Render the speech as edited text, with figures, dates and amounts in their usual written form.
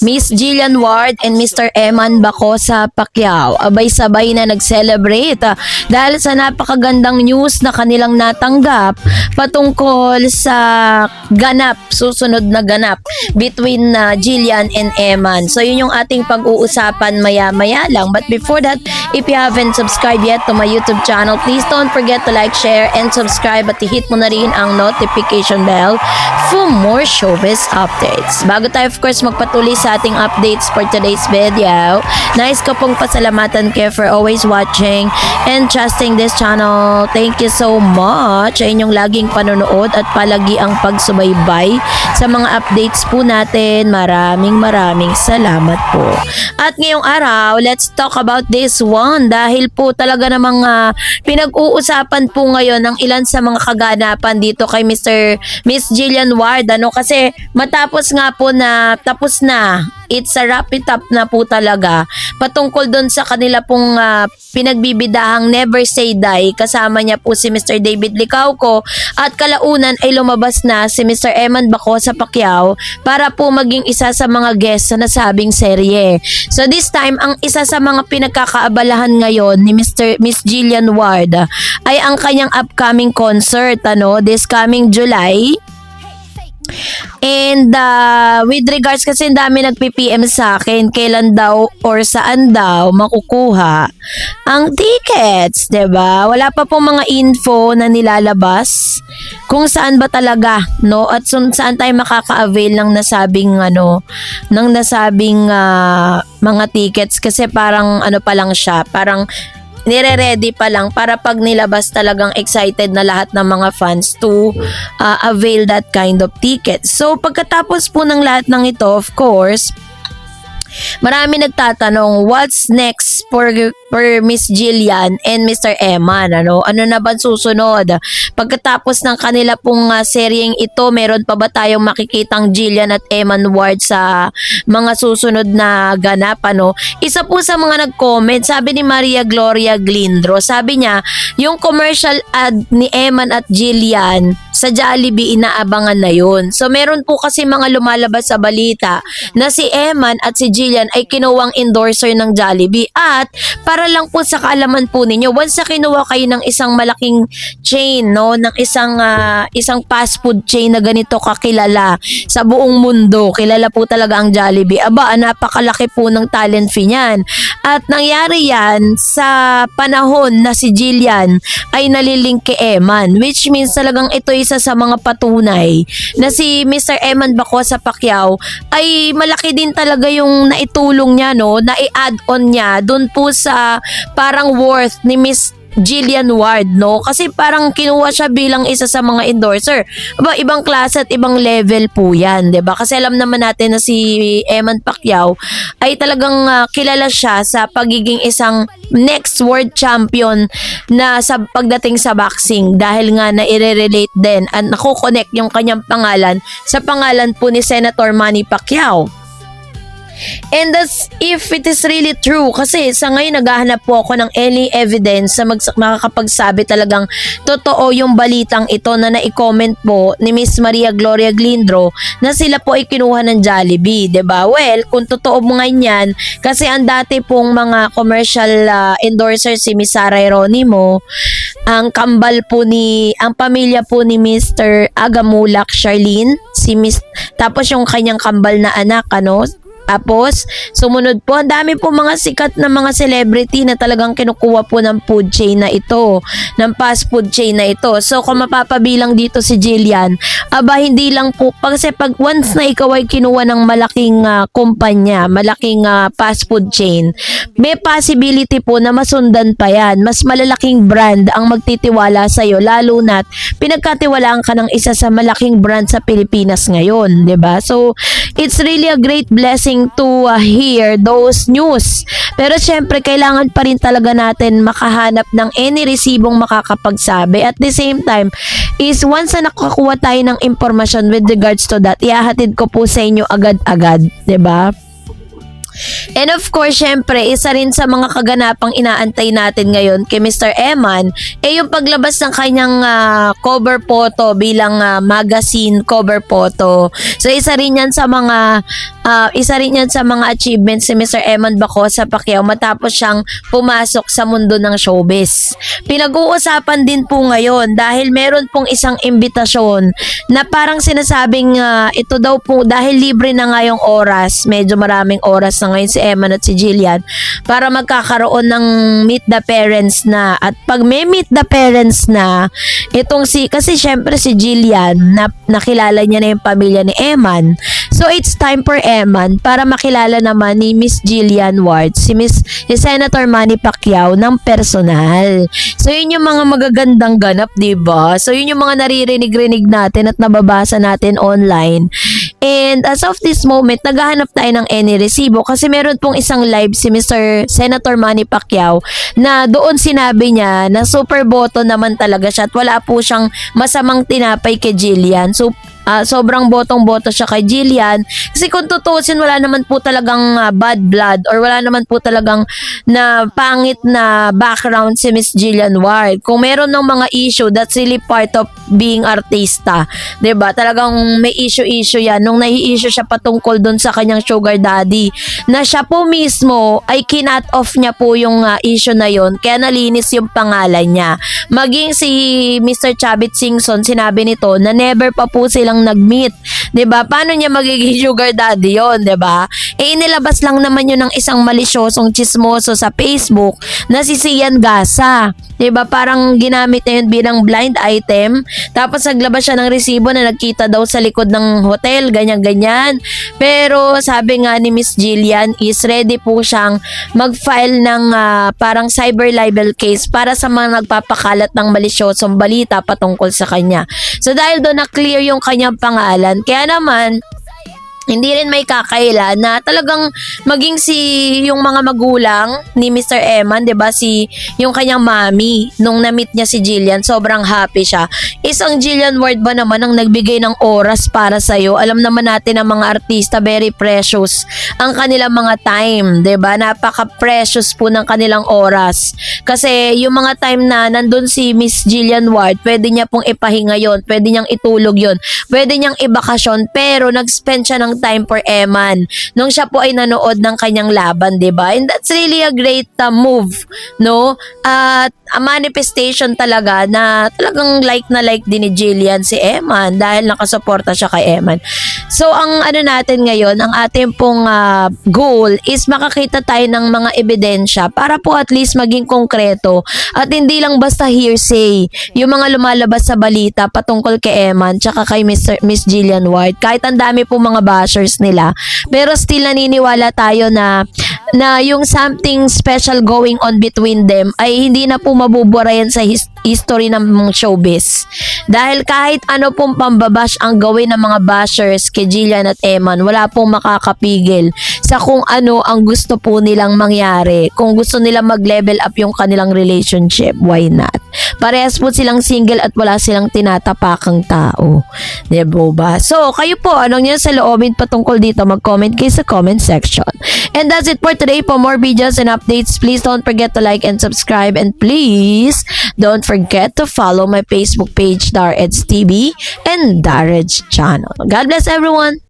Miss Jillian Ward and Mr. Eman Bacosa Pacquiao abay sabay na nag-celebrate dahil sa napakagandang news na kanilang natanggap patungkol sa susunod na ganap between Jillian and Eman. So yun yung ating pag-uusapan maya-maya lang. But before that, if you haven't subscribed yet to my YouTube channel, please don't forget to like, share, and subscribe at i-hit mo na rin ang notification bell for more showbiz updates. Bago tayo of course magpatuloy sa ating updates for today's video, nais ko pong pasalamatan kayo for always watching and trusting this channel. Thank you so much sa inyong laging panonood at palagi ang pagsubaybay sa mga updates po natin. Maraming salamat po. At ngayong araw, let's talk about this one dahil po talaga namang pinag-uusapan po ngayon ng ilan sa mga kaganapan dito kay Miss Jillian Ward, kasi matapos nga po na tapos na, it's a wrap it up na po talaga patungkol doon sa kanila pong pinagbibidahang Never Say Die. Kasama niya po si Mr. David Licauco at kalaunan ay lumabas na si Mr. Eman Bacosa Pacquiao para po maging isa sa mga guest sa nasabing serye. So this time, ang isa sa mga pinagkakaabalahan ngayon ni Miss Jillian Ward ay ang kanyang upcoming concert this coming July. And with regards, kasi dami nagpi-PM sa akin kailan daw or saan daw makukuha ang tickets, 'di ba? Wala pa po mga info na nilalabas kung saan ba talaga, at saan tayo makaka-avail ng nasabing mga tickets, kasi parang pa lang siya, parang nire-ready pa lang para pag nilabas talagang excited na lahat ng mga fans to avail that kind of ticket. So pagkatapos po ng lahat ng ito, of course, marami nagtatanong, what's next for Miss Jillian and Mr. Eman? Ano na ba susunod? Pagkatapos ng kanila pong seryeng ito, meron pa ba tayong makikitang Jillian at Eman Ward sa mga susunod na ganap? Isa po sa mga nag-comment, sabi ni Maria Gloria Glindro, sabi niya, yung commercial ad ni Eman at Jillian sa Jollibee, inaabangan na yun. So meron po kasi mga lumalabas sa balita na si Eman at si Jillian ay kinuwang endorser ng Jollibee. At para lang po sa kaalaman po ninyo, once na kinuha kayo ng isang malaking chain, ng isang fast food chain na ganito kakilala sa buong mundo, kilala po talaga ang Jollibee. Napakalaki po ng talent fee niyan. At nangyari yan sa panahon na si Jillian ay nalilink kay Eman, which means talagang ito isa sa mga patunay na si Mr. Eman Bacosa Pacquiao ay malaki din talaga yung naitulong niya, na i-add on niya dun po sa parang worth ni Miss Jillian Ward, kasi parang kinuha siya bilang isa sa mga endorser. Ibang klase at ibang level po yan, 'di ba? Kasi alam naman natin na si Eman Pacquiao ay talagang kilala siya sa pagiging isang next world champion na sa pagdating sa boxing, dahil nga na i-relate din at nako-connect yung kanyang pangalan sa pangalan po ni Senator Manny Pacquiao. And that's if it is really true, kasi sa ngayon naghahanap po ako ng any evidence na makakapagsabi talagang totoo yung balitang ito na na-comment po ni Miss Maria Gloria Glindro na sila po ay kinuha ng Jollibee, 'di ba? Well, kung totoo mo nga yan, kasi ang dati pong mga commercial endorser si Miss Sara Geronimo, ang pamilya po ni Mr. Agamulak Charlene, tapos yung kanyang kambal na anak, Tapos, sumunod po, ang dami po mga sikat na mga celebrity na talagang kinukuha po ng food chain na ito, ng fast food chain na ito. So, kung mapapabilang dito si Jillian, hindi lang po, kasi pag once na ikaw ay kinuha ng malaking kumpanya, malaking fast food chain, may possibility po na masundan pa yan. Mas malalaking brand ang magtitiwala sa'yo, lalo na't pinagkatiwalaan ka ng isa sa malaking brand sa Pilipinas ngayon, 'di ba? So, it's really a great blessing to hear those news. Pero syempre, kailangan pa rin talaga natin makahanap ng any resibong makakapagsabi. At the same time, is once na nakakuha tayo ng impormasyon with regards to that, ihahatid ko po sa inyo agad-agad, 'di ba? And of course, syempre, isa rin sa mga kaganapang inaantay natin ngayon kay Mr. Eman, yung paglabas ng kanyang cover photo bilang magazine cover photo. So, isa rin yan sa mga achievements ni Mr. Eman Bacosa Pacquiao matapos siyang pumasok sa mundo ng showbiz. Pinag-uusapan din po ngayon dahil meron pong isang imbitasyon na parang sinasabing ito daw po dahil libre na nga yung oras, medyo maraming oras na ngayon si Eman at si Jillian para magkakaroon ng meet the parents na. At pag may meet the parents na, kasi syempre si Jillian, nakilala niya na yung pamilya ni Eman. So it's time for Eman para makilala naman ni Miss Jillian Ward, si Senator Manny Pacquiao ng personal. So yun yung mga magagandang ganap, diba? So yun yung mga naririnig-rinig natin at nababasa natin online. And as of this moment, naghahanap tayo ng any resibo kasi meron pong isang live si Mr. Senator Manny Pacquiao na doon sinabi niya na super boto naman talaga siya at wala po siyang masamang tinapay kay Jillian. So, sobrang botong-boto siya kay Jillian kasi kung tutusin wala naman po talagang bad blood or wala naman po talagang na pangit na background si Miss Jillian Ward. Kung meron ng mga issue, that's really part of being artista, 'di ba? Talagang may issue yan nung nai-issue siya patungkol doon sa kanyang sugar daddy na siya po mismo ay kinat off niya po yung issue na yon kaya nalinis yung pangalan niya. Maging si Mr. Chavit Singson, sinabi nito na never pa po silang nag-meet. 'Di ba? Paano niya magiging sugar daddy 'yon, 'di ba? Inilabas lang naman 'yun ng isang malisyosong chismoso sa Facebook na si Sian Gasa. 'Di ba? Parang ginamit niya 'yun bilang blind item. Tapos naglabas siya ng resibo na nagkita daw sa likod ng hotel, ganyan-ganyan. Pero sabi nga ni Miss Jillian is ready po siyang mag-file ng parang cyber libel case para sa mga nagpapakalat ng malisyosong balita patungkol sa kanya. So dahil doon na clear yung kanyang pangalan, kaya naman hindi rin may kakaila na talagang maging yung mga magulang ni Mr. Eman, 'di ba, yung kanyang mami nung na-meet niya si Jillian, sobrang happy siya. Isang Jillian Ward ba naman ang nagbigay ng oras para sa iyo? Alam naman natin ang mga artista very precious ang kanilang mga time, 'di ba? Napaka-precious po ng kanilang oras. Kasi yung mga time na nandun si Miss Jillian Ward, pwede niya pong ipahinga 'yon, pwede niyang itulog 'yon, pwede niyang ibakasyon, pero nag-spend siya ng time for Eman nung siya po ay nanood ng kanyang laban, 'di ba? And that's really a great move, no? At a manifestation talaga na talagang like na like din ni Jillian si Eman dahil nakasuporta siya kay Eman. So ang natin ngayon, ang ating pong goal is makakita tayo ng mga ebidensya para po at least maging konkreto at hindi lang basta hearsay yung mga lumalabas sa balita patungkol kay Eman tsaka kay Miss Jillian Ward. Kahit ang dami po mga bashers nila, pero still naniniwala tayo na yung something special going on between them ay hindi na po mabubura yan sa history ng showbiz. Dahil kahit ano pong pambabash ang gawin ng mga bashers kay Jillian at Eman, wala pong makakapigil sa kung ano ang gusto po nilang mangyari. Kung gusto nilang mag-level up yung kanilang relationship, why not? Parehas po silang single at wala silang tinatapakang tao. Diba ba? So, kayo po, anong nyo sa loobin patungkol dito? Mag-comment kayo sa comment section. And that's it for today. For more videos and updates, please don't forget to like and subscribe. And please, don't forget to follow my Facebook page, Dareds TV and Dareds channel. God bless everyone!